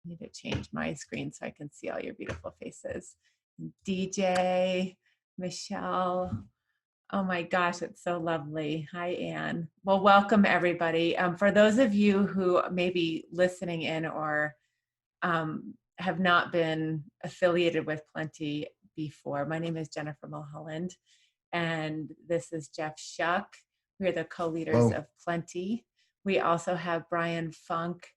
need to change my screen so I can see all your beautiful faces. DJ, Michelle. Oh my gosh, it's so lovely. Hi, Anne. Well, welcome everybody. For those of you who may be listening in or have not been affiliated with Plenty before, my name is Jennifer Mulholland, and this is Jeff Shuck. We're the co-leaders of Plenty. We also have Brian Funk,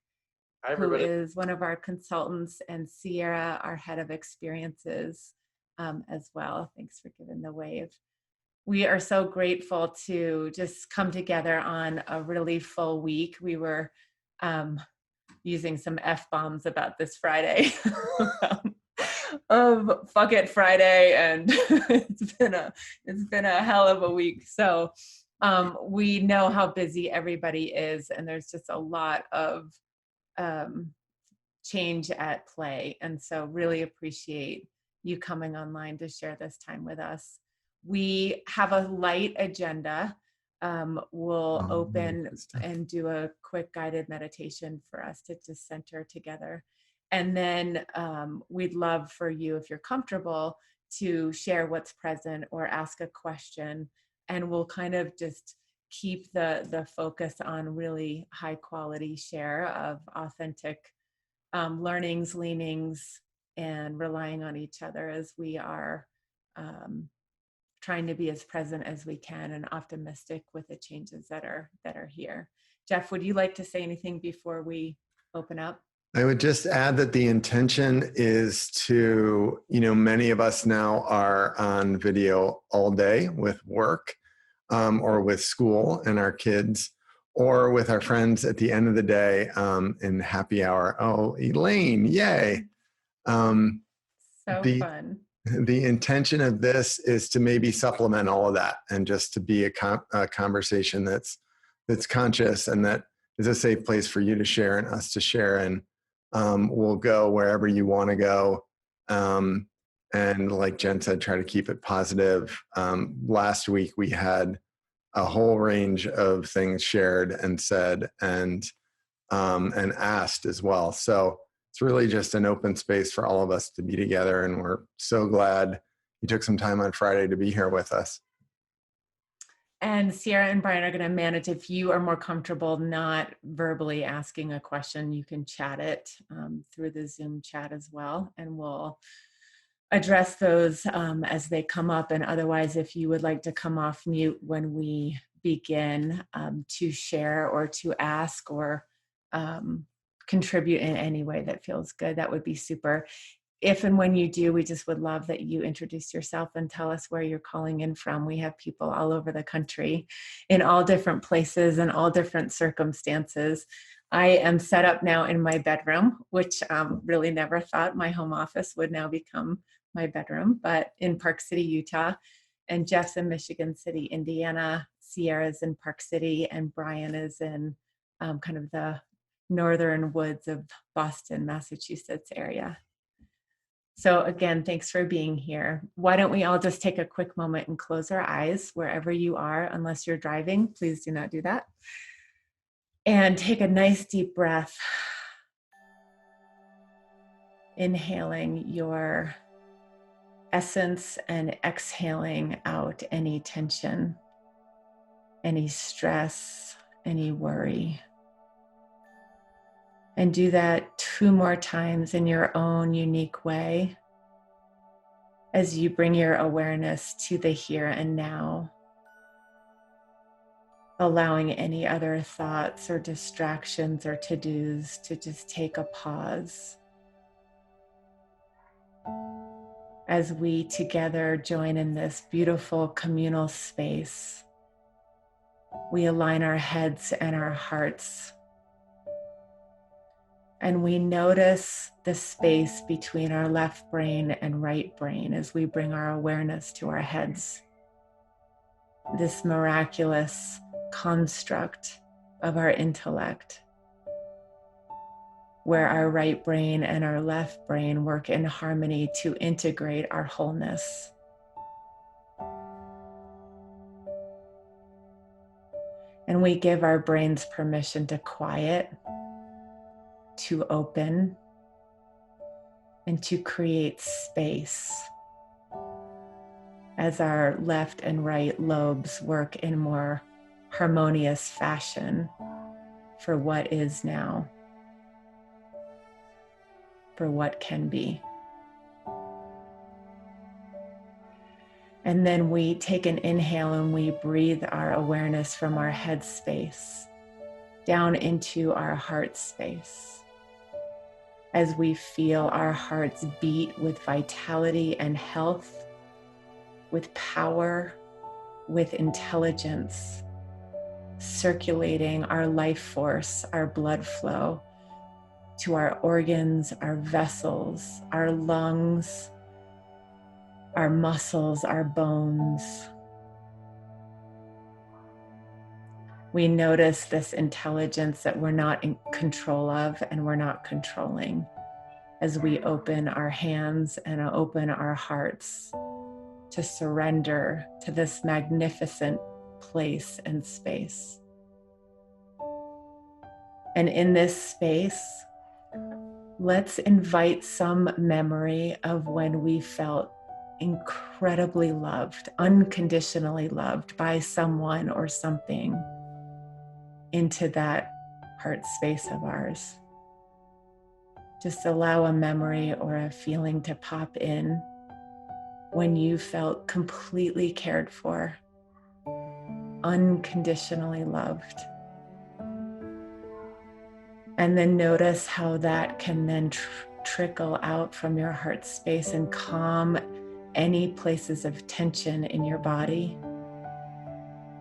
who is one of our consultants, and Sierra, our head of experiences as well. Thanks for giving the wave. We are so grateful to just come together on a really full week. We were using some F-bombs about this Friday of fuck it Friday, and it's been a hell of a week. So we know how busy everybody is, and there's just a lot of change at play. And so really appreciate you coming online to share this time with us. We have a light agenda. We'll open and do a quick guided meditation for us to just center together. And then we'd love for you, if you're comfortable, to share what's present or ask a question. And we'll kind of just keep the focus on really high quality share of authentic learnings, leanings, and relying on each other as we are trying to be as present as we can and optimistic with the changes that are here. Jeff, would you like to say anything before we open up? I would just add that the intention is to, many of us now are on video all day with work or with school and our kids, or with our friends at the end of the day in happy hour. Oh, Elaine, yay. So fun. The intention of this is to maybe supplement all of that and just to be a conversation that's conscious and that is a safe place for you to share and us to share. And we'll go wherever you want to go. And like Jen said, try to keep it positive. Last week we had a whole range of things shared and said and asked as well. So it's really just an open space for all of us to be together. And we're so glad you took some time on Friday to be here with us. And Sierra and Brian are going to manage. If you are more comfortable not verbally asking a question, you can chat it through the Zoom chat as well. And we'll address those as they come up. And otherwise, if you would like to come off mute when we begin to share or to ask or contribute in any way that feels good, that would be super. If and when you do, we just would love that you introduce yourself and tell us where you're calling in from. We have people all over the country in all different places and all different circumstances. I am set up now in my bedroom, which really never thought my home office would now become my bedroom, but in Park City, Utah, and Jeff's in Michigan City, Indiana, Sierra's in Park City, and Brian is in kind of the northern woods of Boston, Massachusetts area. So again, thanks for being here. Why don't we all just take a quick moment and close our eyes wherever you are, unless you're driving, please do not do that. And take a nice deep breath. Inhaling your essence and exhaling out any tension, any stress, any worry. And do that 2 more times in your own unique way as you bring your awareness to the here and now, allowing any other thoughts or distractions or to-dos to just take a pause as we together join in this beautiful communal space. We align our heads and our hearts, and we notice the space between our left brain and right brain as we bring our awareness to our heads. This miraculous construct of our intellect, where our right brain and our left brain work in harmony to integrate our wholeness. And we give our brains permission to quiet, to open, and to create space as our left and right lobes work in more harmonious fashion for what is now, for what can be. And then we take an inhale and we breathe our awareness from our head space down into our heart space, as we feel our hearts beat with vitality and health, with power, with intelligence, circulating our life force, our blood flow to our organs, our vessels, our lungs, our muscles, our bones. We notice this intelligence that we're not in control of and we're not controlling as we open our hands and open our hearts to surrender to this magnificent place and space. And in this space, let's invite some memory of when we felt incredibly loved, unconditionally loved by someone or something into that heart space of ours. Just allow a memory or a feeling to pop in when you felt completely cared for, unconditionally loved. And then notice how that can then trickle out from your heart space and calm any places of tension in your body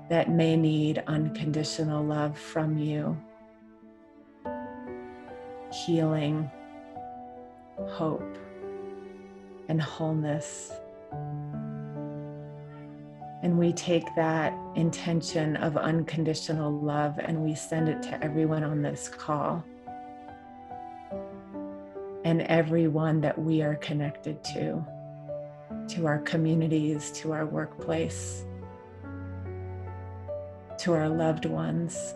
that may need unconditional love from you. Healing, hope, and wholeness. And we take that intention of unconditional love and we send it to everyone on this call and everyone that we are connected to our communities, to our workplace, to our loved ones,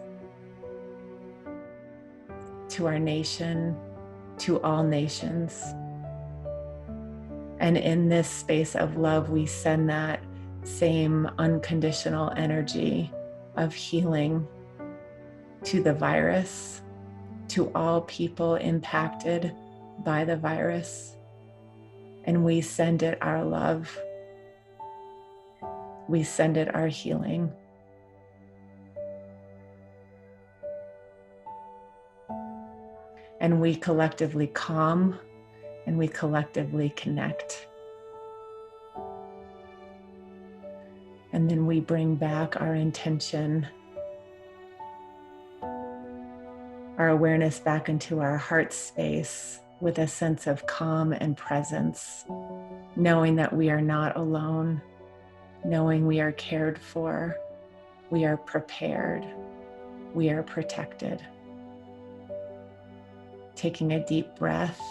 to our nation, to all nations. And in this space of love, we send that same unconditional energy of healing to the virus, to all people impacted by the virus. And we send it our love. We send it our healing. And we collectively calm and we collectively connect. And then we bring back our intention, our awareness back into our heart space with a sense of calm and presence, knowing that we are not alone, knowing we are cared for, we are prepared, we are protected. Taking a deep breath,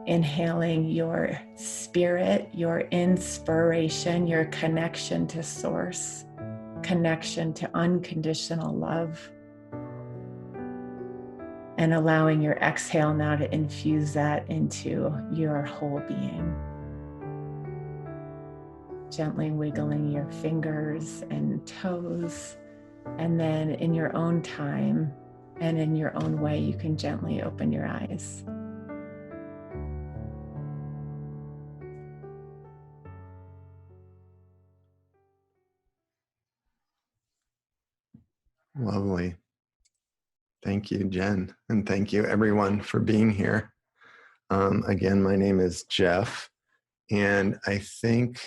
inhaling your spirit, your inspiration, your connection to source, connection to unconditional love, and allowing your exhale now to infuse that into your whole being. Gently wiggling your fingers and toes, and then in your own time and in your own way, you can gently open your eyes. Lovely. Thank you, Jen. And thank you, everyone, for being here. Again, my name is Jeff. And I think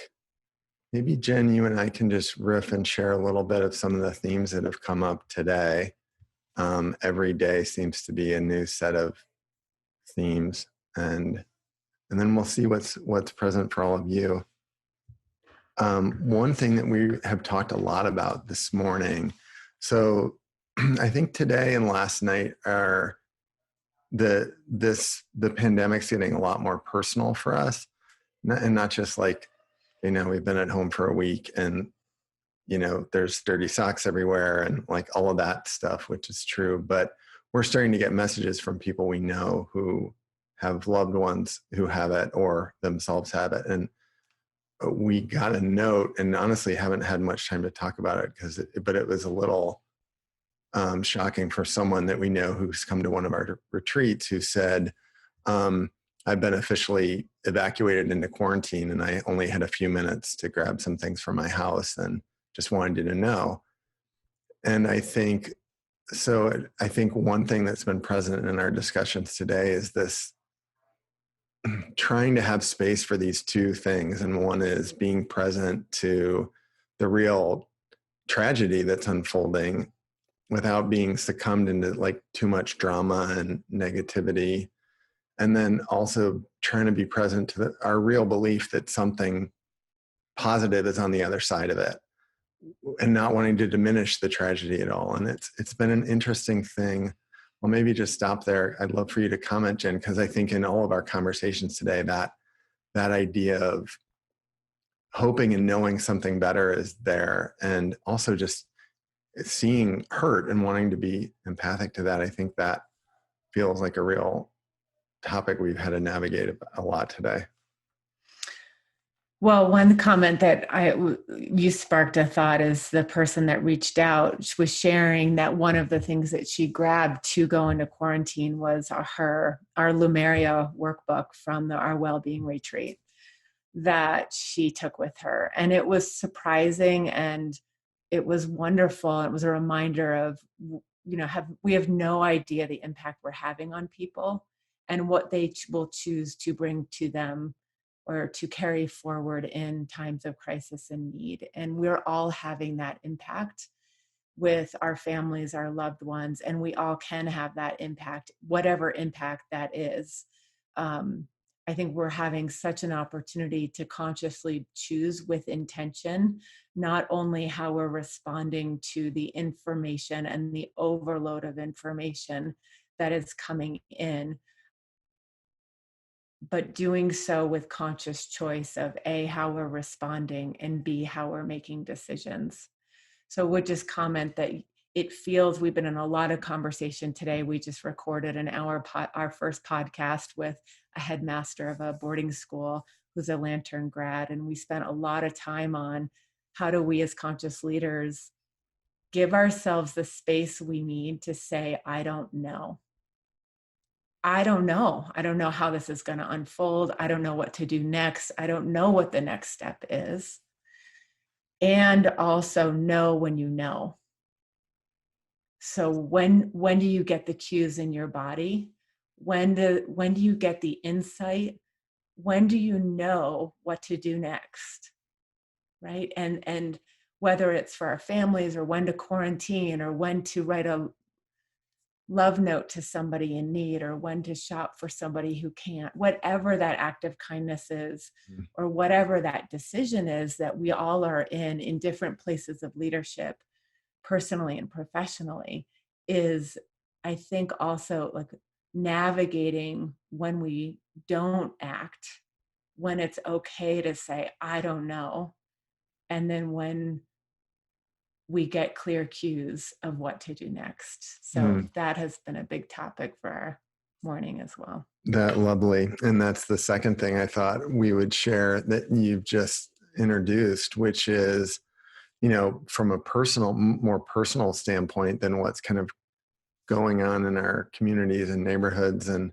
maybe, Jen, you and I can just riff and share a little bit of some of the themes that have come up today. Every day seems to be a new set of themes. And then we'll see what's present for all of you. One thing that we have talked a lot about this morning, so I think today and last night are the pandemic's getting a lot more personal for us, and not just like, we've been at home for a week and there's dirty socks everywhere and like all of that stuff, which is true, but we're starting to get messages from people we know who have loved ones who have it or themselves have it. And we got a note, and honestly haven't had much time to talk about it but it was a little shocking for someone that we know who's come to one of our retreats, who said, I've been officially evacuated into quarantine and I only had a few minutes to grab some things from my house and just wanted you to know. And I think one thing that's been present in our discussions today is this trying to have space for these two things. And one is being present to the real tragedy that's unfolding without being succumbed into like too much drama and negativity. And then also trying to be present to our real belief that something positive is on the other side of it, and not wanting to diminish the tragedy at all. And it's been an interesting thing. Well, maybe just stop there. I'd love for you to comment, Jen, because I think in all of our conversations today, that idea of hoping and knowing something better is there, and also just seeing hurt and wanting to be empathic to that. I think that feels like a real topic we've had to navigate a lot today. Well, one comment that you sparked a thought is the person that reached out was sharing that one of the things that she grabbed to go into quarantine was our Lumeria workbook from our well-being retreat that she took with her. And it was surprising and it was wonderful. It was a reminder of, we have no idea the impact we're having on people and what they will choose to bring to them or to carry forward in times of crisis and need. And we're all having that impact with our families, our loved ones, and we all can have that impact, whatever impact that is. I think we're having such an opportunity to consciously choose with intention, not only how we're responding to the information and the overload of information that is coming in, but doing so with conscious choice of A, how we're responding, and B, how we're making decisions. So would just comment that it feels we've been in a lot of conversation today. We just recorded our first podcast with a headmaster of a boarding school who's a Lantern grad. And we spent a lot of time on how do we as conscious leaders give ourselves the space we need to say, I don't know. I don't know. I don't know how this is going to unfold. I don't know what to do next. I don't know what the next step is. And also know when you know. So when do you get the cues in your body? When do you get the insight? When do you know what to do next? Right? And whether it's for our families or when to quarantine or when to write a love note to somebody in need or when to shop for somebody who can't, whatever that act of kindness is, or whatever that decision is that we all are in different places of leadership, personally and professionally, is I think also like navigating when we don't act, when it's okay to say, I don't know. And then when we get clear cues of what to do next. So that has been a big topic for our morning as well. That lovely. And that's the second thing I thought we would share that you've just introduced, which is, from a more personal standpoint than what's kind of going on in our communities and neighborhoods. And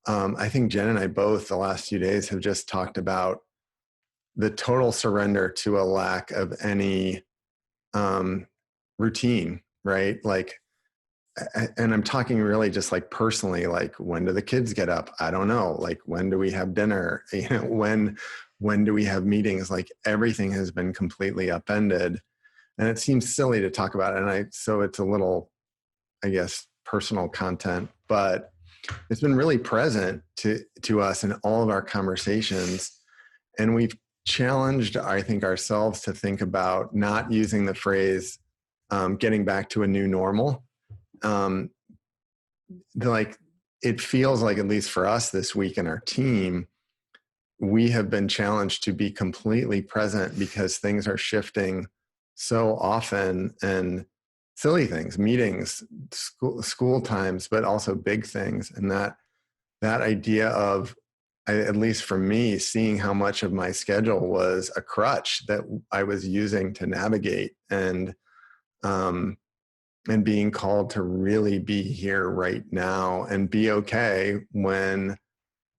I think Jen and I both the last few days have just talked about the total surrender to a lack of any routine, right? Like, and I'm talking really just like personally, like when do the kids get up? I don't know. Like when do we have dinner? When do we have meetings? Like everything has been completely upended. And it seems silly to talk about it. So it's a little, I guess, personal content, but it's been really present to us in all of our conversations. And we've challenged, I think, ourselves to think about not using the phrase getting back to a new normal. Like it feels like, at least for us this week in our team, we have been challenged to be completely present because things are shifting so often, and silly things, meetings, school times, but also big things. And that that idea of, at least for me, seeing how much of my schedule was a crutch that I was using to navigate, um, and being called to really be here right now and be okay when,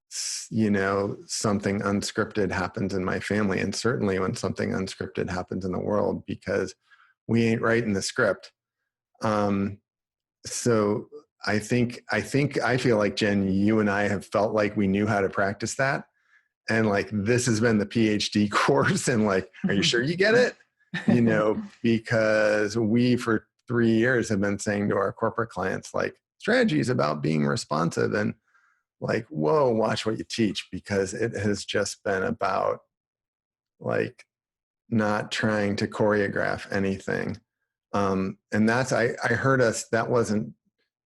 something unscripted happens in my family, and certainly when something unscripted happens in the world, because we ain't writing the script. So I feel like, Jen, you and I have felt like we knew how to practice that. And like, this has been the PhD course. And like, are you sure you get it? Because we, for 3 years, have been saying to our corporate clients, like, strategy is about being responsive, and like, whoa, watch what you teach, because it has just been about like not trying to choreograph anything. And I heard us, that wasn't,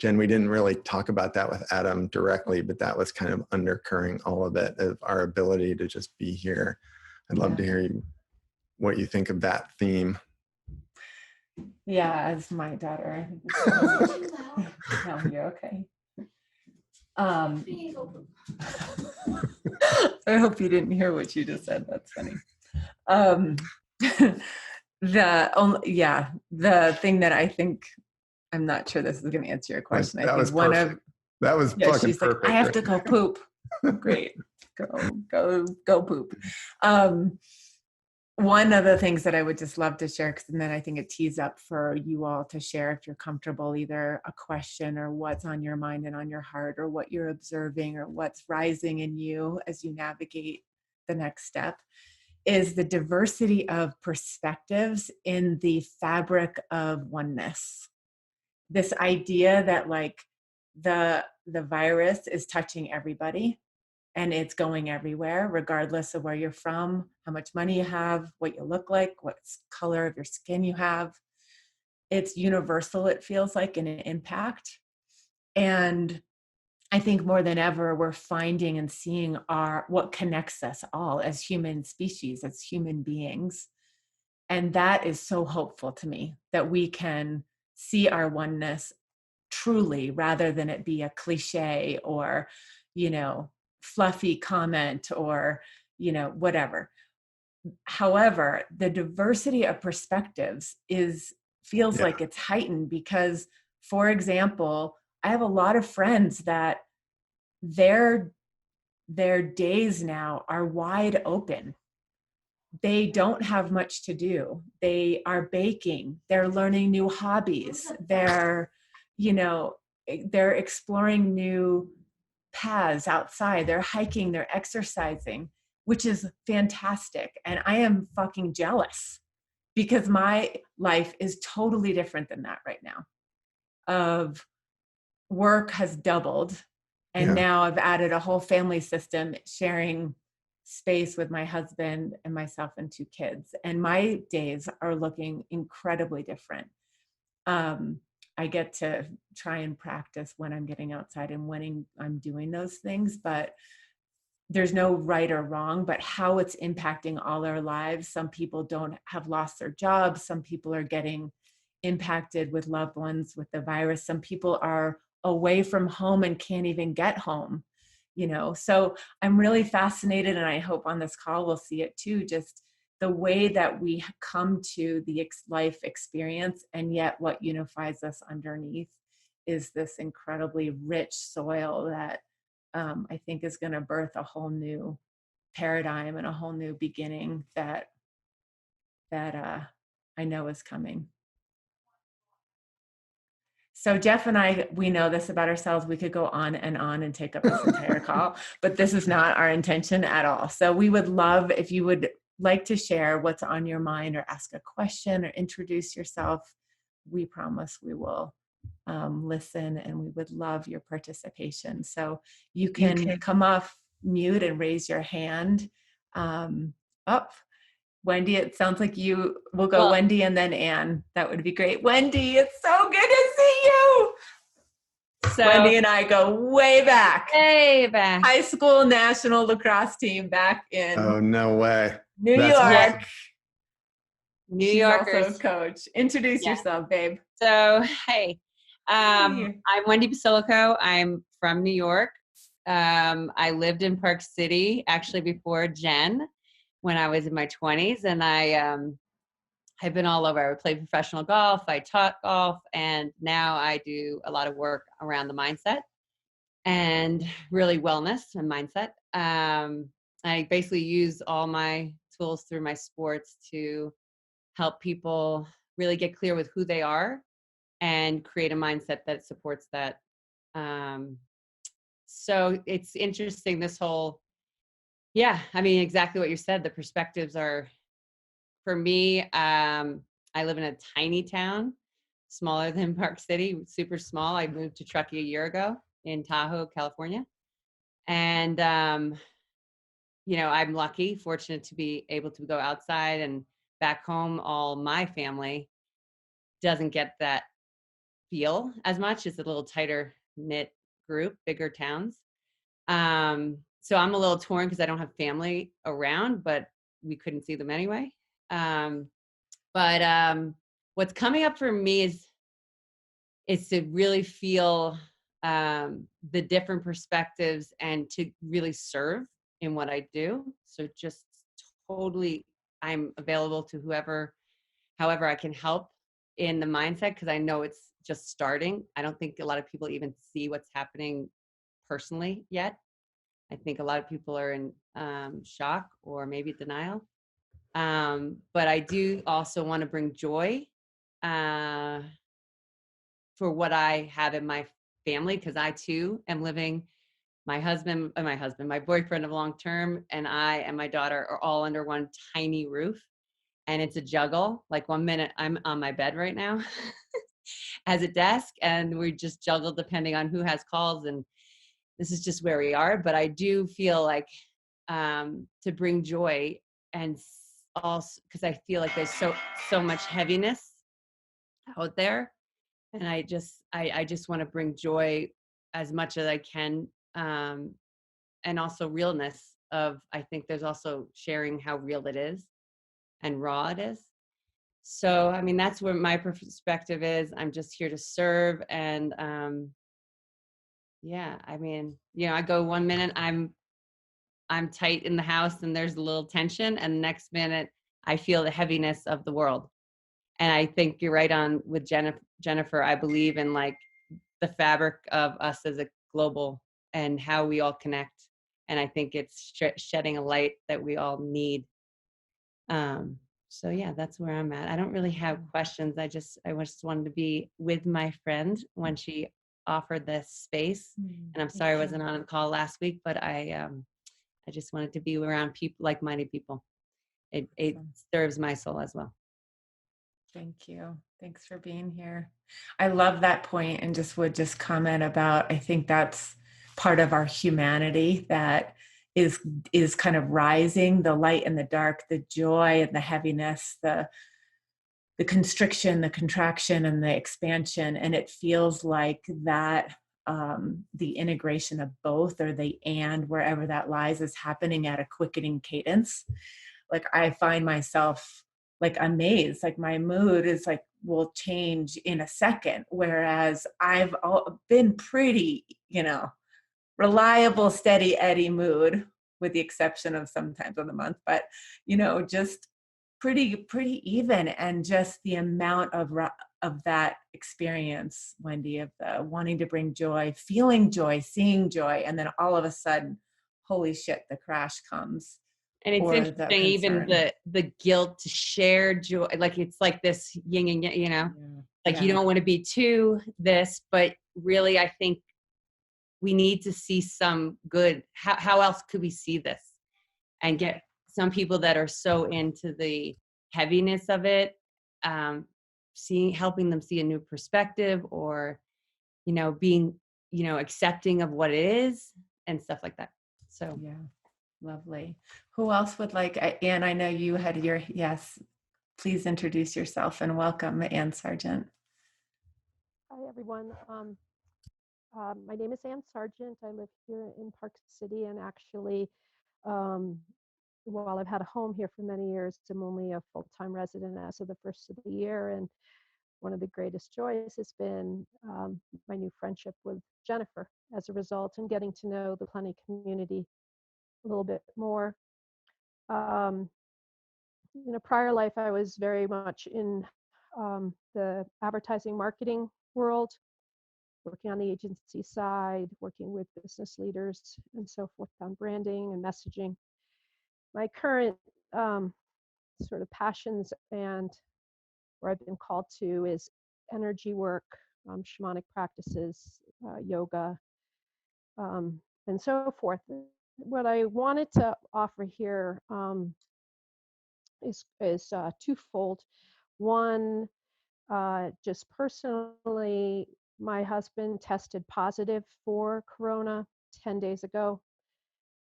Jen, we didn't really talk about that with Adam directly, but that was kind of undercurring all of it, of our ability to just be here. I'd love to hear what you think of that theme. Yeah, as my daughter, no, you're okay. I hope you didn't hear what you just said. That's funny. The thing that I think, I'm not sure this is going to answer your question. That was perfect. That was fucking she's perfect. Like, I have to go poop. Great. Go poop. One of the things that I would just love to share, and then I think it tees up for you all to share, if you're comfortable, either a question or what's on your mind and on your heart, or what you're observing or what's rising in you as you navigate the next step, is the diversity of perspectives in the fabric of oneness. This idea that like the virus is touching everybody, and it's going everywhere, regardless of where you're from, how much money you have, what you look like, what color of your skin you have. It's universal, it feels like, in an impact. And I think more than ever, we're finding and seeing what connects us all as human species, as human beings. And that is so hopeful to me, that we can see our oneness truly, rather than it be a cliche or, fluffy comment or, whatever. However, the diversity of perspectives feels like it's heightened because, for example, I have a lot of friends that their days now are wide open. They don't have much to do. They are baking, they're learning new hobbies, they're exploring new paths outside, they're hiking, they're exercising, which is fantastic. And I am fucking jealous, because my life is totally different than that right now. Of work has doubled, and now I've added a whole family system, sharing space with my husband and myself and 2 kids. And my days are looking incredibly different. I get to try and practice when I'm getting outside and when I'm doing those things, but there's no right or wrong, but how it's impacting all our lives. Some people have lost their jobs. Some people are getting impacted with loved ones with the virus. Some people are away from home and can't even get home, So I'm really fascinated, and I hope on this call we'll see it too, just the way that we come to the life experience, and yet what unifies us underneath is this incredibly rich soil that I think is going to birth a whole new paradigm and a whole new beginning that I know is coming. So Jeff and I, we know this about ourselves. We could go on and take up this entire call, but this is not our intention at all. So we would love if you would like to share what's on your mind, or ask a question, or introduce yourself. We promise we will listen, and we would love your participation. So you can come off mute and raise your hand. Up. Wendy, it sounds like you will go Wendy and then Anne. That would be great. Wendy, it's so good to see you. So Wendy and I go way back. High school national lacrosse team back in no way. New York. Yes. New She's Yorkers. also a coach. Introduce yourself, babe. So, hey, I'm Wendy Basilico. I'm from New York. I lived in Park City actually before Jen when I was in my 20s, and I've been all over. I played professional golf, I taught golf, and now I do a lot of work around the mindset and really wellness and mindset. I basically use all my tools through my sports to help people really get clear with who they are and create a mindset that supports that. Um, so it's interesting, this whole, yeah, I mean, exactly what you said. The perspectives are, for me, I live in a tiny town, smaller than Park City, super small. I moved to Truckee a year ago in Tahoe, California. And, I'm lucky, fortunate to be able to go outside, and back home, all my family doesn't get that feel as much. It's a little tighter knit group, bigger towns. So I'm a little torn because I don't have family around, but we couldn't see them anyway. Um, but what's coming up for me is to really feel the different perspectives and to really serve in what I do. So just totally, I'm available to whoever, however I can help in the mindset, because I know it's just starting. I don't think a lot of people even see what's happening personally yet. I think a lot of people are in shock or maybe denial. But I do also want to bring joy uh, for what I have in my family, because I too am living. My boyfriend of long term, and I and my daughter are all under one tiny roof, and it's a juggle. Like one minute I'm on my bed right now as a desk, and we just juggle depending on who has calls, and this is just where we are. But I do feel like to bring joy, and also because I feel like there's so much heaviness out there, and I just want to bring joy as much as I can, and also realness of, I think there's also sharing how real it is and raw it is. So I mean, that's where my perspective is. I'm just here to serve, and yeah, I mean, I go one minute I'm tight in the house and there's a little tension, and the next minute I feel the heaviness of the world. And I think you're right on with Jennifer. I believe in like the fabric of us as a global and how we all connect. And I think it's shedding a light that we all need. So yeah, that's where I'm at. I don't really have questions. I just wanted to be with my friend when she offered this space. And I'm sorry I wasn't on the call last week, but I just wanted to be around people, like-minded people. It serves my soul as well. Thank you. Thanks for being here. I love that point, and would comment about, I think that's part of our humanity that is kind of rising, the light and the dark, the joy and the heaviness, the constriction, the contraction, and the expansion. And it feels like that the integration of both, or the and wherever that lies, is happening at a quickening cadence. Like I find myself like amazed, like my mood is like will change in a second, whereas I've been pretty, reliable, steady Eddie mood, with the exception of sometimes of the month, but just pretty even. And just the amount of that experience, Wendy, of the wanting to bring joy, feeling joy, seeing joy, and then all of a sudden, holy shit, the crash comes. And it's interesting, even the guilt to share joy, like it's like this yin and yang, like you don't want to be too this, but really I think we need to see some good. How else could we see this and get some people that are so into the heaviness of it, helping them see a new perspective, or being accepting of what it is and stuff like that. So yeah, lovely. Who else would like? Anne, I know you had your yes. Please introduce yourself and welcome, Anne Sargent. Hi, everyone. My name is Ann Sargent. I live here in Park City, and actually, while I've had a home here for many years, I'm only a full-time resident as of the first of the year. And one of the greatest joys has been my new friendship with Jennifer as a result, and getting to know the Plenty community a little bit more. Um, in a prior life, I was very much in the advertising marketing world, working on the agency side, working with business leaders and so forth on branding and messaging. My current um, sort of passions and where I've been called to is energy work, shamanic practices, yoga, and so forth. What I wanted to offer here is twofold. One, just personally, my husband tested positive for corona 10 days ago.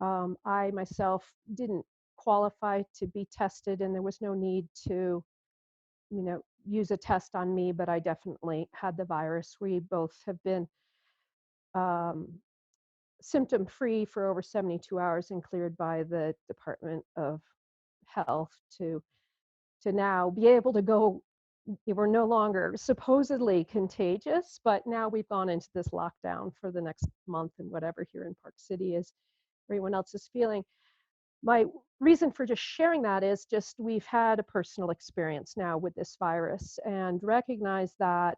I myself didn't qualify to be tested, and there was no need to, use a test on me, but I definitely had the virus. We both have been um, symptom free for over 72 hours and cleared by the Department of Health to now be able to go. We're no longer supposedly contagious, but now we've gone into this lockdown for the next month and whatever here in Park City is everyone else is feeling. My reason for just sharing that is just we've had a personal experience now with this virus and recognize that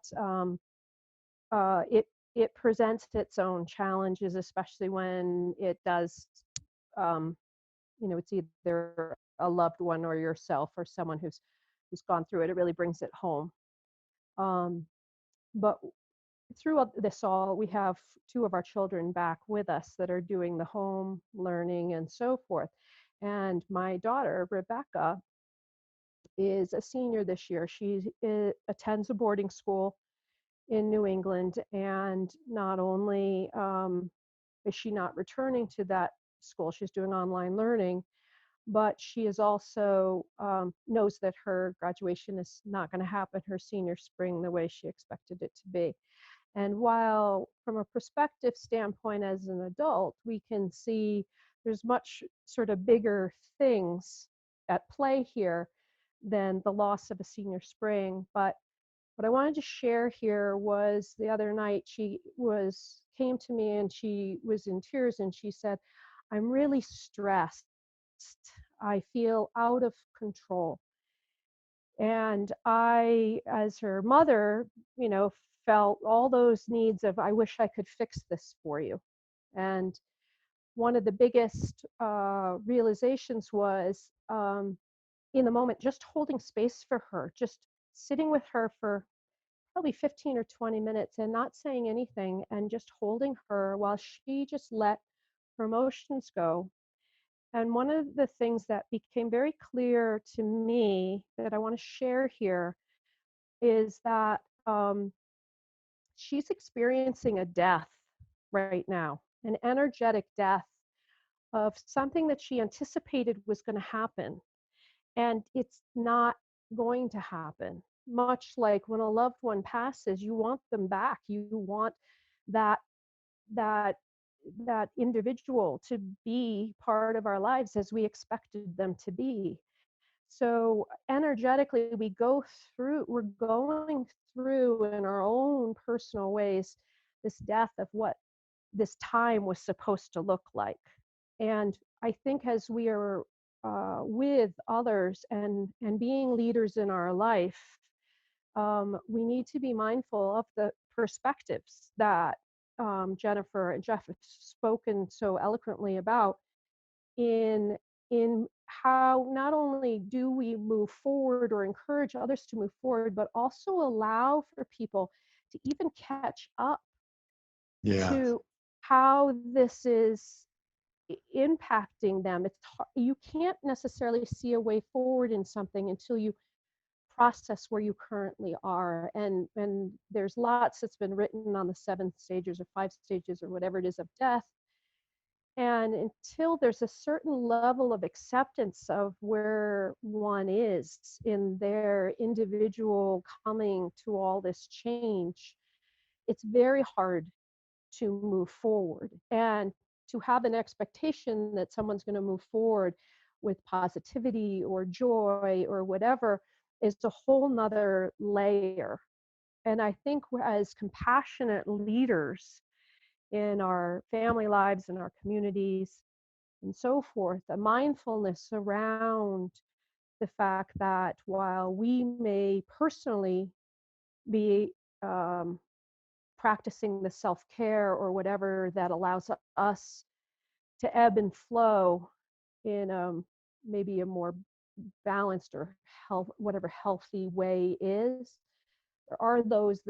it presents its own challenges, especially when it does. Um, it's either a loved one or yourself or someone who's gone through it. It really brings it home. Um, but through this all, we have two of our children back with us that are doing the home learning and so forth. And my daughter, Rebecca, is a senior this year. She attends a boarding school in New England, and not only is she not returning to that school, she's doing online learning, but she is also knows that her graduation is not going to happen her senior spring the way she expected it to be. And while from a perspective standpoint as an adult, we can see there's much sort of bigger things at play here than the loss of a senior spring. But what I wanted to share here was the other night came to me and she was in tears and she said, "I'm really stressed. I feel out of control." And I, as her mother, felt all those needs of, I wish I could fix this for you. And one of the biggest realizations was in the moment, just holding space for her, just sitting with her for probably 15 or 20 minutes and not saying anything and just holding her while she just let her emotions go. And one of the things that became very clear to me that I want to share here is that she's experiencing a death right now, an energetic death of something that she anticipated was going to happen. And it's not going to happen. Much like when a loved one passes, you want them back. You want that that that individual to be part of our lives as we expected them to be. So energetically, we're going through in our own personal ways this death of what this time was supposed to look like. And I think as we are with others and being leaders in our life, we need to be mindful of the perspectives that Jennifer and Jeff have spoken so eloquently about in how not only do we move forward or encourage others to move forward, but also allow for people to even catch up Yeah. to how this is impacting them. You can't necessarily see a way forward in something until you process where you currently are. And there's lots that's been written on the 7 stages or 5 stages or whatever it is of death. And until there's a certain level of acceptance of where one is in their individual coming to all this change, it's very hard to move forward. And to have an expectation that someone's going to move forward with positivity or joy or whatever is a whole nother layer And I think as compassionate leaders in our family lives, in our communities, and so forth, a mindfulness around the fact that while we may personally be practicing the self care or whatever that allows us to ebb and flow in maybe a more balanced or whatever healthy way is, there are those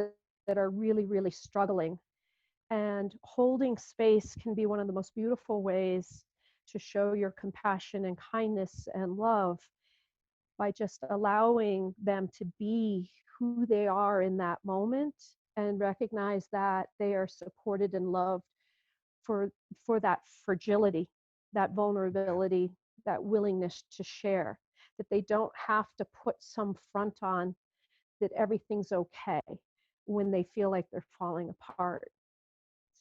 that are really, really struggling. And holding space can be one of the most beautiful ways to show your compassion and kindness and love by just allowing them to be who they are in that moment and recognize that they are supported and loved for for that fragility, that vulnerability, that willingness to share, that they don't have to put some front on that everything's okay when they feel like they're falling apart.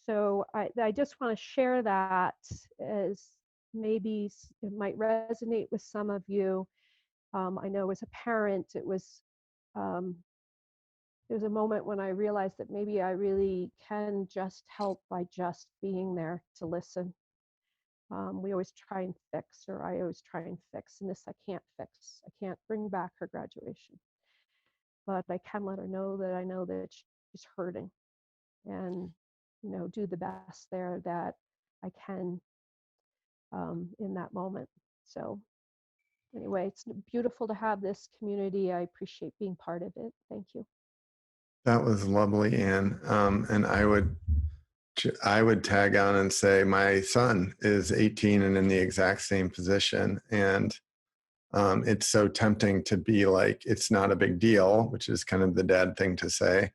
So I just want to share that, as maybe it might resonate with some of you. I know as a parent, um, there was a moment when I realized that maybe I really can just help by just being there to listen. We always try and fix, or I always try and fix, and this I can't fix. I can't bring back her graduation, but I can let her know that I know that she's hurting, and do the best there that I can in that moment. So anyway, it's beautiful to have this community. I appreciate being part of it. Thank you. That was lovely, Anne. And I would tag on and say my son is 18 and in the exact same position. And it's so tempting to be like, it's not a big deal, which is kind of the dad thing to say,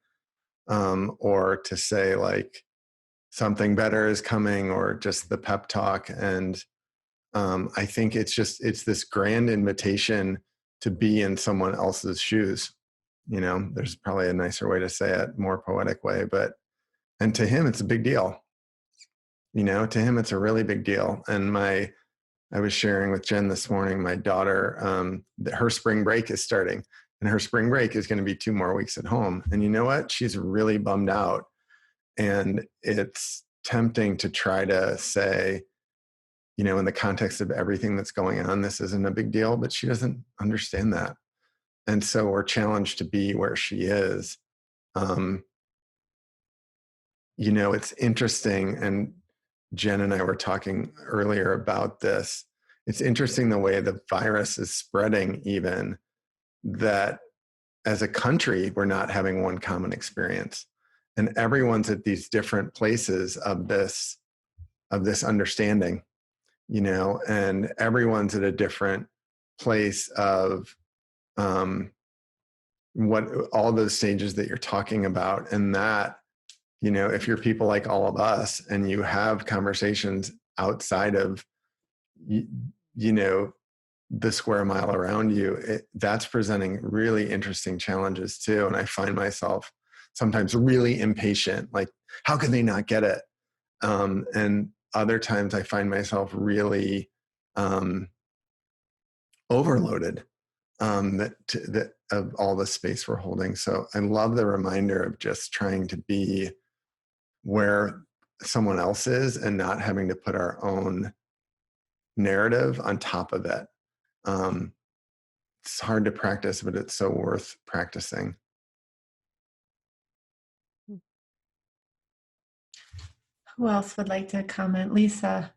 or to say like something better is coming, or just the pep talk. And I think it's this grand invitation to be in someone else's shoes. There's probably a nicer way to say it, more poetic way, and to him, it's a big deal. To him, it's a really big deal. And I was sharing with Jen this morning, my daughter, her spring break is starting, and her spring break is going to be 2 more weeks at home. And you know what? She's really bummed out. And it's tempting to try to say, in the context of everything that's going on, this isn't a big deal, but she doesn't understand that. And so we're challenged to be where she is. It's interesting, and Jen and I were talking earlier about this. It's interesting the way the virus is spreading, even that as a country, we're not having one common experience. And everyone's at these different places of this understanding, and everyone's at a different place of what all those stages that you're talking about. And that, if you're people like all of us and you have conversations outside of, the square mile around you, that's presenting really interesting challenges too. And I find myself sometimes really impatient, like, how can they not get it? And other times I find myself really overloaded that of all the space we're holding. So I love the reminder of just trying to be where someone else is and not having to put our own narrative on top of it. It's hard to practice, but it's so worth practicing. Who else would like to comment? Lisa,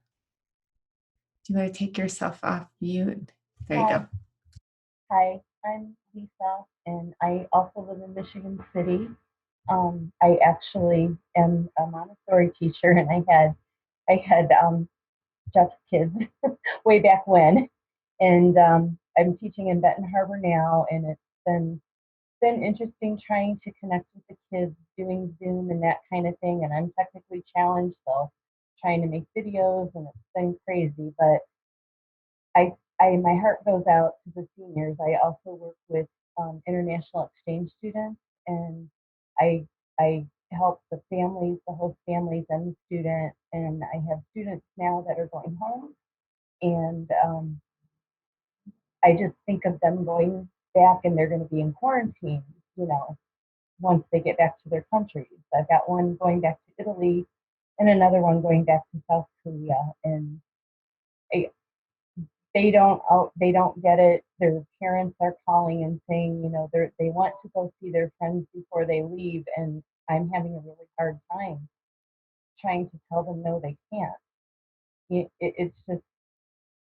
do you want to take yourself off mute? There you go. Hi, I'm Lisa, and I also live in Michigan City. I actually am a Montessori teacher, and I had Jeff's kids way back when, and I'm teaching in Benton Harbor now, and it's been interesting trying to connect with the kids, doing Zoom and that kind of thing. And I'm technically challenged, so trying to make videos, and it's been crazy. But my heart goes out to the seniors. I also work with international exchange students, and I I help the families, the host families, and the students. And I have students now that are going home, and I just think of them going back, and they're going to be in quarantine, you know, once they get back to their countries. I've got one going back to Italy and another one going back to South Korea, and I, they don't get it. Their parents are calling and saying, you know, they want to go see their friends before they leave, and I'm having a really hard time trying to tell them no, they can't. It's just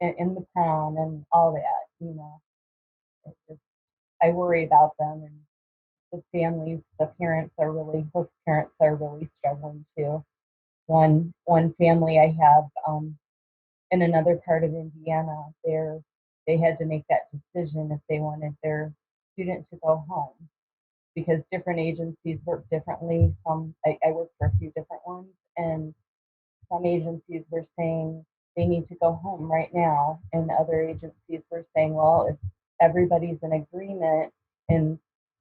in the town and all that, you know. It's just, I worry about them, and the families, the parents are really, both parents are really struggling too. One family I have in another part of Indiana, they had to make that decision if they wanted their student to go home because different agencies work differently. I work for a few different ones, and some agencies were saying they need to go home right now, and other agencies were saying, well, if everybody's in agreement and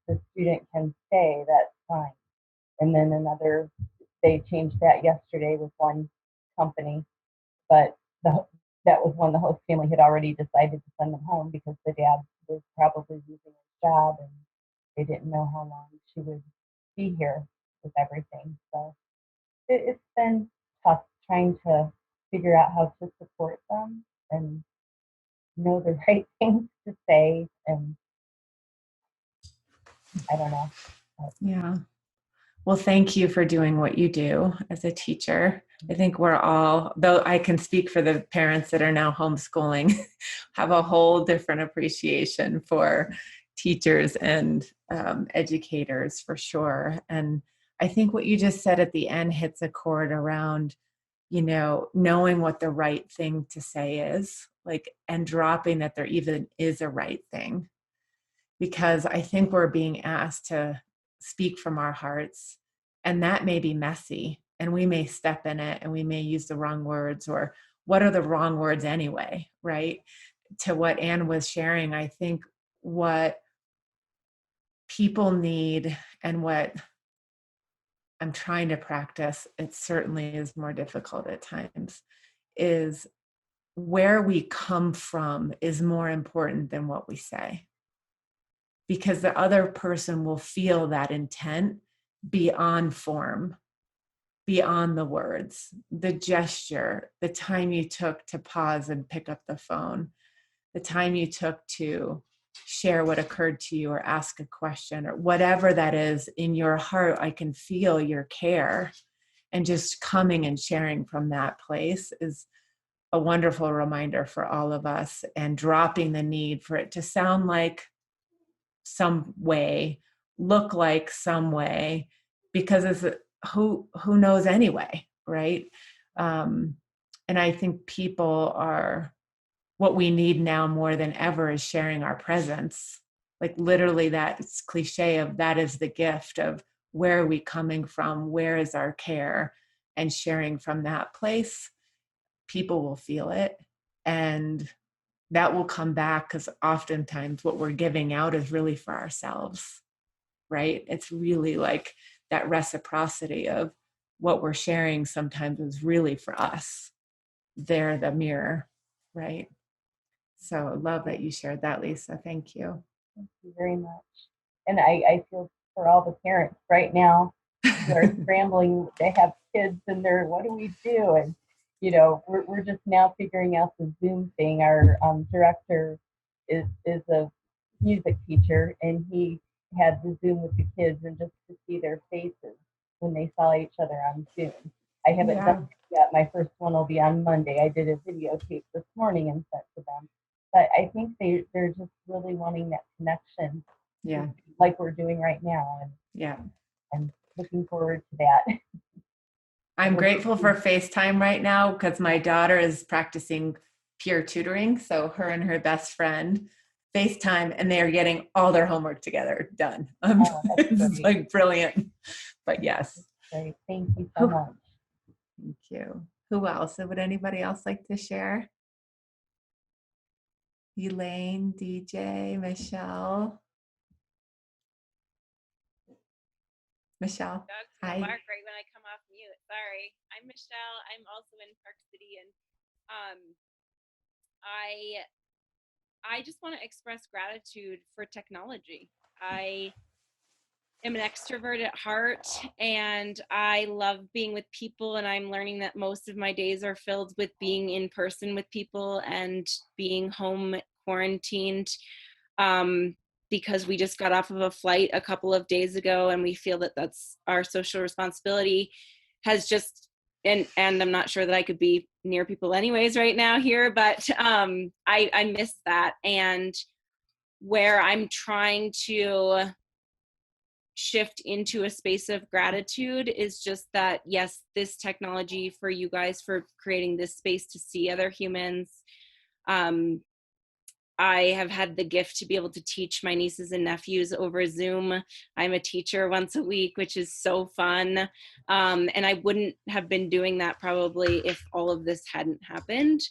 the student can stay, that's fine. And then they changed that yesterday with one company, but that was when the host family had already decided to send them home because the dad was probably losing his job and they didn't know how long she would be here with everything. So it's been tough trying to figure out how to support them and know the right things to say. And I don't know. Yeah. Well, thank you for doing what you do as a teacher. I think we're all, though I can speak for the parents that are now homeschooling, have a whole different appreciation for teachers and educators for sure. And I think what you just said at the end hits a chord around, you know, knowing what the right thing to say is, like, and dropping that there even is a right thing. Because I think we're being asked to speak from our hearts, and that may be messy, and we may step in it, and we may use the wrong words, or what are the wrong words anyway, right? To what Anne was sharing, I think what people need and what I'm trying to practice, it certainly is more difficult at times, is where we come from is more important than what we say, because the other person will feel that intent beyond form, beyond the words, the gesture, the time you took to pause and pick up the phone, the time you took to share what occurred to you or ask a question or whatever that is in your heart. I can feel your care, and just coming and sharing from that place is a wonderful reminder for all of us, and dropping the need for it to sound like some way, look like some way, because it's who knows anyway, right? um and I think people are, what we need now more than ever is sharing our presence, like literally that cliche of that is the gift of where are we coming from, where is our care, and sharing from that place. People will feel it, and that will come back, because oftentimes what we're giving out is really for ourselves, right? It's really like that reciprocity of what we're sharing sometimes is really for us. They're the mirror, right? So I love that you shared that, Lisa. Thank you. Thank you very much. And I feel for all the parents right now who are scrambling. They have kids and they're, what do we do? And, you know, we're just now figuring out the Zoom thing. Our director is a music teacher, and he had the Zoom with the kids and just to see their faces when they saw each other on Zoom. I haven't Yeah. done it yet. My first one will be on Monday. I did a videotape this morning and sent to them. But I think they're just really wanting that connection, Yeah. like we're doing right now, and Yeah. I'm looking forward to that. I'm grateful for FaceTime right now because my daughter is practicing peer tutoring. So her and her best friend FaceTime, and they are getting all their homework together done. Oh, that's It's great. like brilliant. But yes. Great. Thank you so much. Thank you. Who else? Would anybody else like to share? Elaine, DJ, Michelle. Michelle, Dogs hi. gonna bark right when I come off mute. Sorry. I'm Michelle. I'm also in Park City, and um, I just want to express gratitude for technology. I am an extrovert at heart, and I love being with people, and I'm learning that most of my days are filled with being in person with people and being home quarantined, because we just got off of a flight a couple of days ago, and we feel that that's our social responsibility has just, and I'm not sure that I could be near people anyways right now here, but I miss that. And where I'm trying to shift into a space of gratitude is just that, yes, this technology for you guys for creating this space to see other humans. I have had the gift to be able to teach my nieces and nephews over Zoom. I'm a teacher once a week, which is so fun. And I wouldn't have been doing that probably if all of this hadn't happened.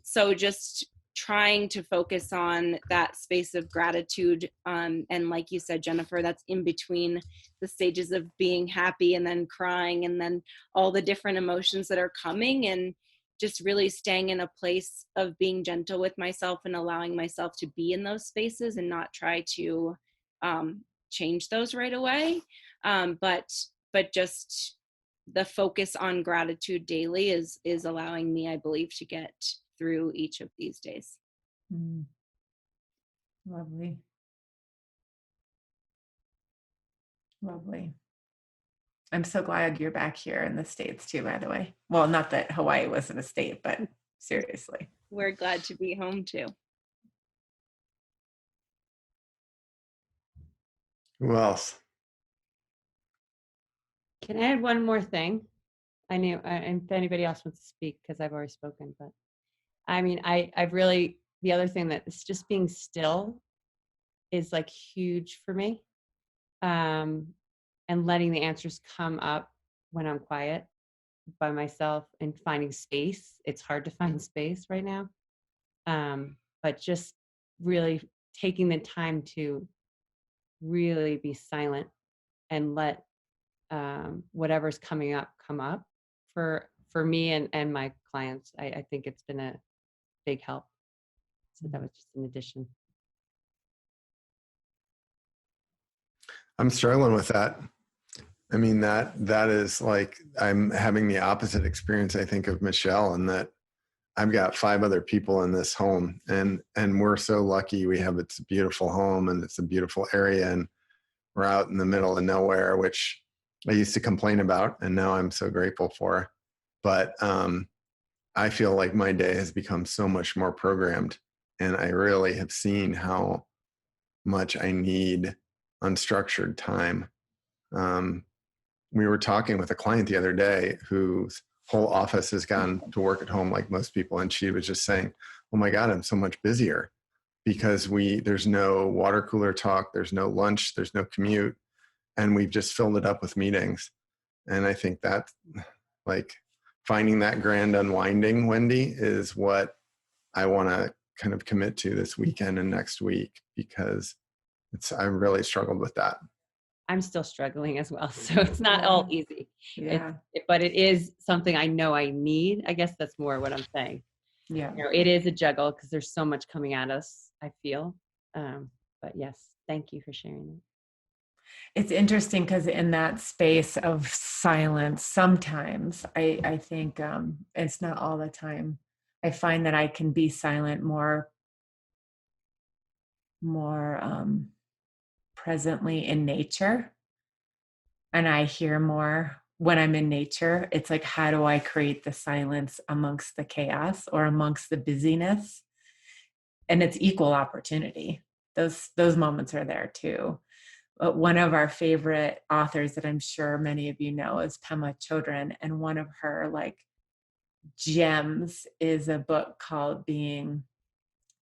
So just trying to focus on that space of gratitude. And like you said, Jennifer, that's in between the stages of being happy and then crying and then all the different emotions that are coming, and just really staying in a place of being gentle with myself and allowing myself to be in those spaces and not try to change those right away. But just the focus on gratitude daily is allowing me, I believe, to get through each of these days. Lovely. Lovely. I'm so glad you're back here in the States too, by the way. Well, not that Hawaii wasn't a state, but seriously. We're glad to be home too. Who else? Can I add one more thing? I knew, and if anybody else wants to speak, because I've already spoken, but I mean, I've really, the other thing that is just being still is like huge for me. And letting the answers come up when I'm quiet by myself and finding space. It's hard to find space right now. But just really taking the time to really be silent and let whatever's coming up come up for me and my clients. I think it's been a big help. So that was just an addition. I'm struggling with that. I mean, that is like, I'm having the opposite experience, I think, of Michelle, in that I've got 5 other people in this home, and we're so lucky. We have, it's a beautiful home and it's a beautiful area, and we're out in the middle of nowhere, which I used to complain about, and now I'm so grateful for. But I feel like my day has become so much more programmed, and I really have seen how much I need unstructured time. We were talking with a client the other day whose whole office has gone to work at home like most people, and she was just saying, oh my God, I'm so much busier because there's no water cooler talk, there's no lunch, there's no commute, and we've just filled it up with meetings. And I think that, like, finding that grand unwinding, Wendy, is what I want to kind of commit to this weekend and next week, because I really struggled with that. I'm still struggling as well. So it's not all easy. Yeah. But it is something I know I need. I guess that's more what I'm saying. Yeah. You know, it is a juggle because there's so much coming at us, I feel. But yes, thank you for sharing it. It's interesting because in that space of silence, sometimes I think it's not all the time. I find that I can be silent more presently in nature, and I hear more when I'm in nature. It's like, how do I create the silence amongst the chaos or amongst the busyness? And it's equal opportunity. Those moments are there too. But one of our favorite authors that I'm sure many of you know is Pema Chodron, and one of her like gems is a book called Being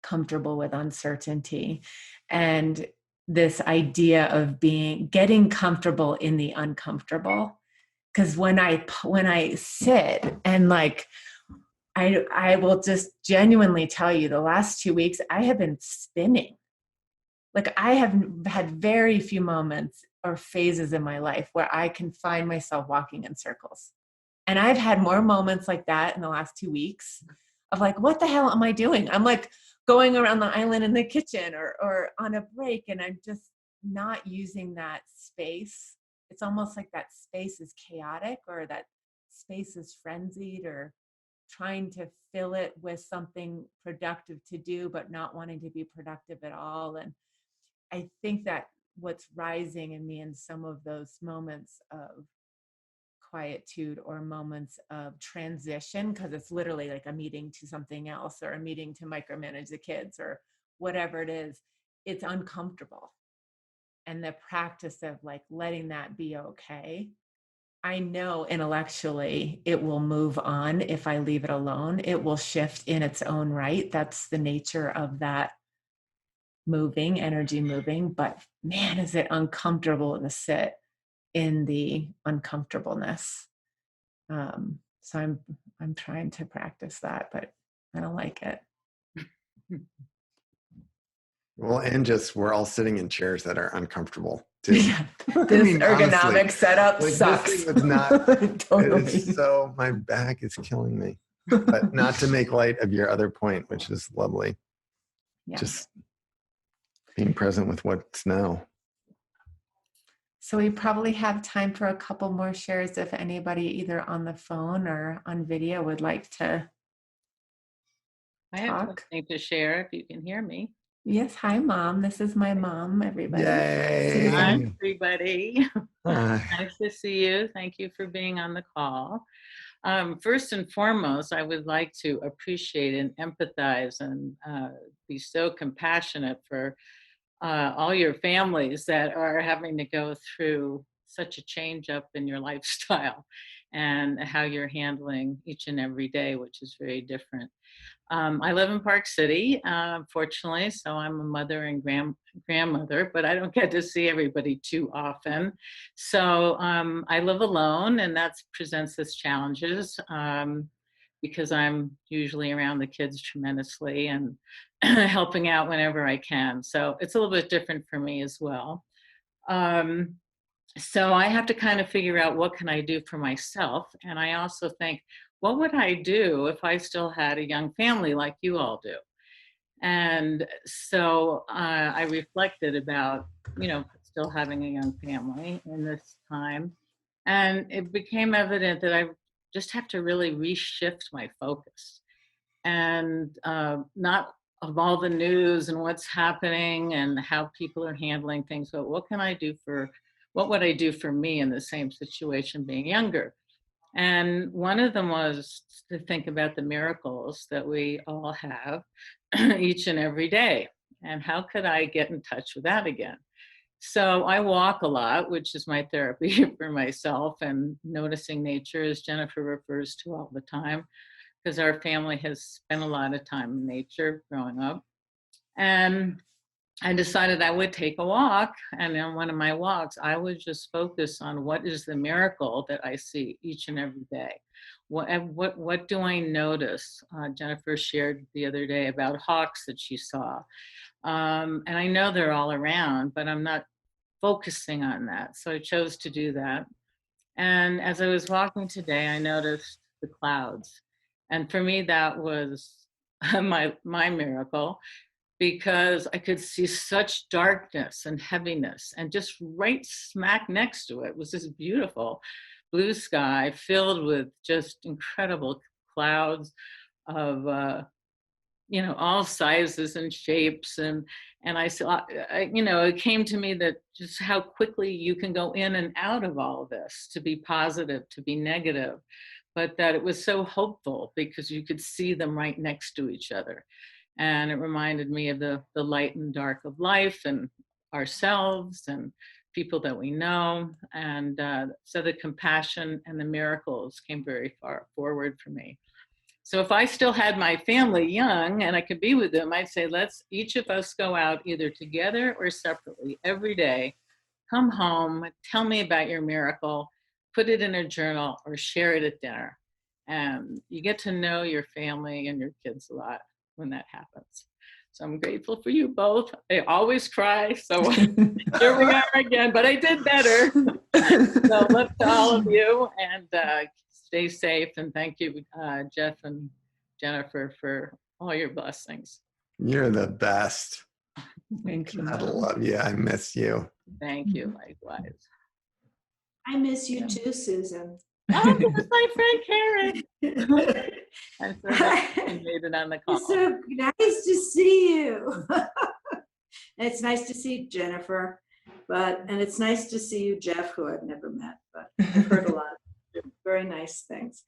Comfortable with Uncertainty. And this idea of getting comfortable in the uncomfortable. Because when I sit and like, I will just genuinely tell you, the last 2 weeks I have been spinning. Like, I have had very few moments or phases in my life where I can find myself walking in circles. And I've had more moments like that in the last 2 weeks of like, what the hell am I doing? I'm like going around the island in the kitchen or on a break, and I'm just not using that space. It's almost like that space is chaotic, or that space is frenzied, or trying to fill it with something productive to do, but not wanting to be productive at all. And I think that what's rising in me in some of those moments of quietude or moments of transition, because it's literally like a meeting to something else, or a meeting to micromanage the kids, or whatever it is, it's uncomfortable. And the practice of like letting that be okay. I know intellectually it will move on if I leave it alone. It will shift in its own right. That's the nature of that moving, energy moving. But man, is it uncomfortable to sit in the uncomfortableness. So I'm trying to practice that, but I don't like it. Well, and just we're all sitting in chairs that are uncomfortable too. Yeah. I This mean, ergonomic honestly, setup like, sucks. this thing was not, Totally. it's so, my back is killing me. But not to make light of your other point, which is lovely. Yeah. Just being present with what's now. So we probably have time for a couple more shares if anybody either on the phone or on video would like to I have talk. something to share if you can hear me. Yes, hi mom. This is my mom, everybody. Yay! Hi, everybody. Hi. Nice to see you. Thank you for being on the call. First and foremost, I would like to appreciate and empathize and be so compassionate for all your families that are having to go through such a change up in your lifestyle and how you're handling each and every day, which is very different. I live in Park City, fortunately, so I'm a mother and grandmother, but I don't get to see everybody too often. So I live alone, and that presents us challenges because I'm usually around the kids tremendously and helping out whenever I can. So it's a little bit different for me as well. So I have to kind of figure out what can I do for myself. And I also think, what would I do if I still had a young family like you all do? And so I reflected about, still having a young family in this time. And it became evident that I just have to really reshift my focus and not of all the news and what's happening and how people are handling things, but what would I do for me in the same situation being younger? And one of them was to think about the miracles that we all have each and every day. And how could I get in touch with that again? So I walk a lot, which is my therapy for myself, and noticing nature, as Jennifer refers to all the time, because our family has spent a lot of time in nature growing up. And I decided I would take a walk, and on one of my walks, I would just focus on what is the miracle that I see each and every day. What do I notice? Jennifer shared the other day about hawks that she saw, and I know they're all around, but I'm not focusing on that. So I chose to do that. And as I was walking today, I noticed the clouds, and for me, that was my miracle, because I could see such darkness and heaviness, and just right smack next to it was this beautiful blue sky filled with just incredible clouds of all sizes and shapes, and I saw, it came to me that just how quickly you can go in and out of all of this, to be positive, to be negative, but that it was so hopeful because you could see them right next to each other. And it reminded me of the light and dark of life and ourselves and people that we know. And so the compassion and the miracles came very far forward for me. So if I still had my family young and I could be with them, I'd say, let's each of us go out either together or separately every day, come home, tell me about your miracle, put it in a journal or share it at dinner. And you get to know your family and your kids a lot when that happens. So I'm grateful for you both. I always cry, so here we are again, but I did better. So love to all of you, and stay safe. And thank you, Jeff and Jennifer, for all your blessings. You're the best. Thank you, I Mom. love you. I miss you. Thank you, likewise. I miss you Yeah. too, Susan. Oh, that's my friend Karen. I'm so happy we made it on the call. It's so nice to see you. And it's nice to see Jennifer, and it's nice to see you, Jeff, who I've never met, but I've heard a lot of very nice things.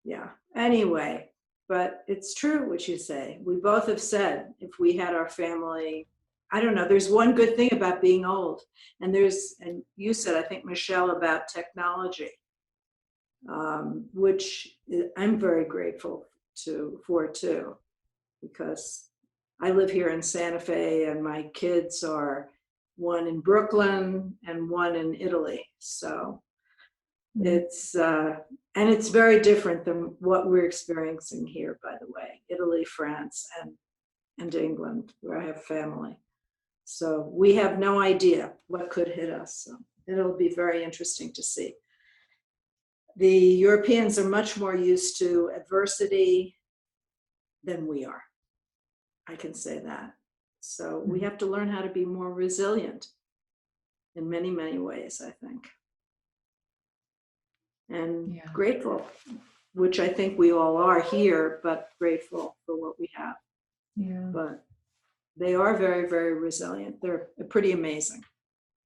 Yeah. Anyway, but it's true what you say. We both have said if we had our family, I don't know, there's one good thing about being old. And you said, I think, Michelle, about technology, which I'm very grateful for too, because I live here in Santa Fe and my kids are one in Brooklyn and one in Italy. So it's very different than what we're experiencing here, by the way, Italy, France, and England, where I have family. So we have no idea what could hit us. So it'll be very interesting to see. The Europeans are much more used to adversity than we are. I can say that. So we have to learn how to be more resilient in many, many ways, I think. And grateful, which I think we all are here, but grateful for what we have. Yeah. But they are very, very resilient. They're pretty amazing.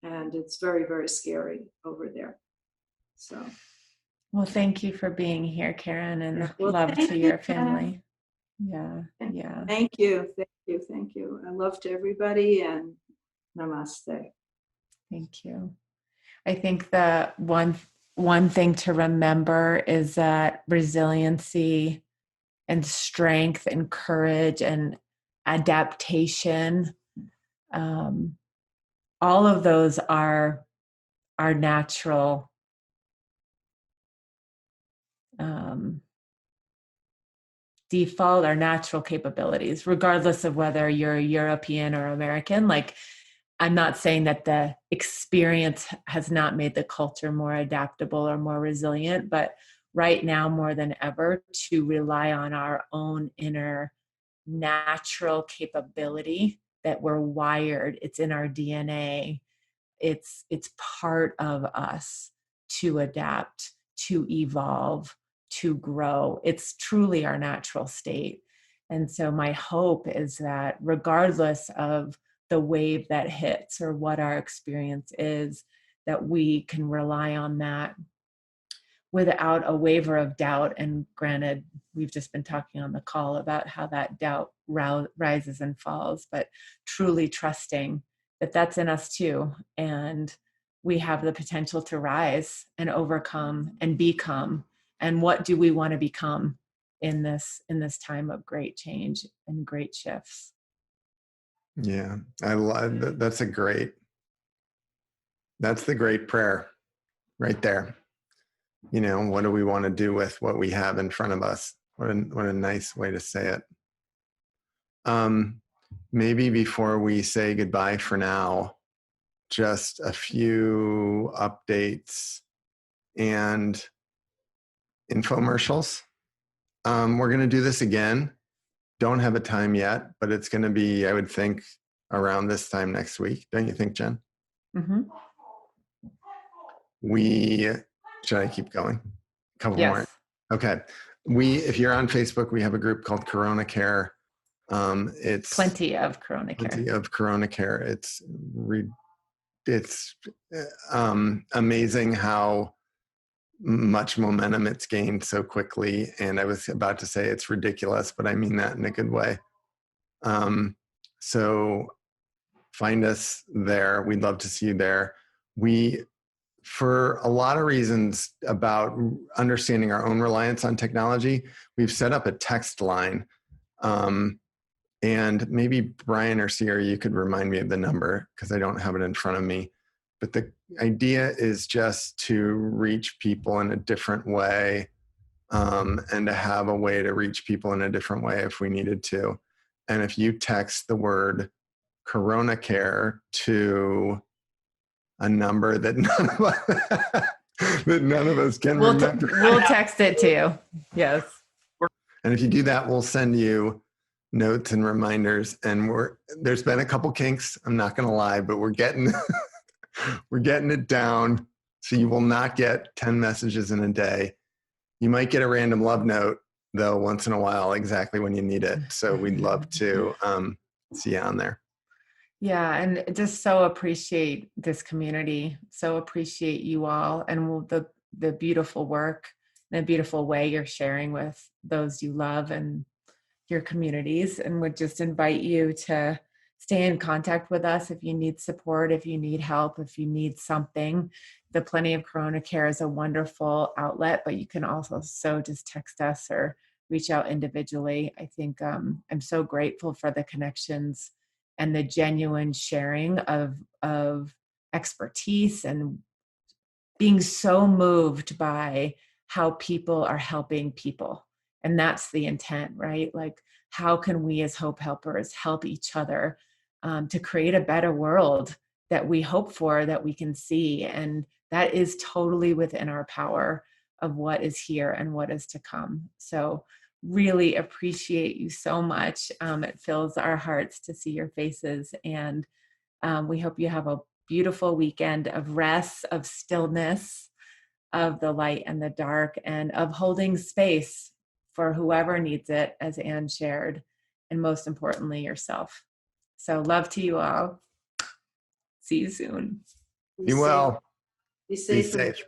And it's very, very scary over there. So. Well, thank you for being here, Karen, and Well, love thank to you, your family. Yeah. Thank you. I love to everybody, and namaste. Thank you. I think the one thing to remember is that resiliency and strength and courage and adaptation, all of those are our natural default, our natural capabilities, regardless of whether you're European or American. Like, I'm not saying that the experience has not made the culture more adaptable or more resilient, but right now more than ever, to rely on our own inner natural capability that we're wired, it's in our DNA, it's part of us to adapt, to evolve, to grow. It's truly our natural state. And so my hope is that regardless of the wave that hits or what our experience is, that we can rely on that without a waver of doubt. And granted, we've just been talking on the call about how that doubt rises and falls, but truly trusting that that's in us too. And we have the potential to rise and overcome and become. And what do we want to become in this time of great change and great shifts? Yeah, I love that. That's the great prayer right there. You know, what do we want to do with what we have in front of us? What a nice way to say it. Maybe before we say goodbye for now, just a few updates and infomercials. We're going to do this again. Don't have a time yet, but it's going to be, I would think, around this time next week. Don't you think, Jen? Mm-hmm. Should I keep going? A couple Yes. more. Okay. If you're on Facebook, we have a group called Coronacare. It's plenty of Coronacare. It's amazing how much momentum it's gained so quickly. And I was about to say it's ridiculous, but I mean that in a good way. So find us there. We'd love to see you there. For a lot of reasons about understanding our own reliance on technology, we've set up a text line. And maybe Brian or Sierra, you could remind me of the number because I don't have it in front of me. But the idea is just to reach people in a different way, and to have a way to reach people in a different way if we needed to. And if you text the word Coronacare to a number that none of us can remember. We'll text it to you. Yes. And if you do that, we'll send you notes and reminders, and there's been a couple kinks, I'm not going to lie, but we're getting we're getting it down. So you will not get 10 messages in a day. You might get a random love note though once in a while, exactly when you need it. So we'd love to see you on there. Yeah, and just so appreciate this community. So appreciate you all and the beautiful work, and the beautiful way you're sharing with those you love and your communities, and would just invite you to stay in contact with us if you need support, if you need help, if you need something. The Plenty of Corona Care is a wonderful outlet, but you can also just text us or reach out individually. I think I'm so grateful for the connections and the genuine sharing of expertise, and being so moved by how people are helping people. And that's the intent, right? Like, how can we as Hope Helpers help each other to create a better world that we hope for, that we can see? And that is totally within our power of what is here and what is to come. So really appreciate you so much. It fills our hearts to see your faces. And we hope you have a beautiful weekend of rest, of stillness, of the light and the dark, and of holding space for whoever needs it, as Anne shared, and most importantly, yourself. So love to you all. See you soon. Be well. Be Be safe. safe.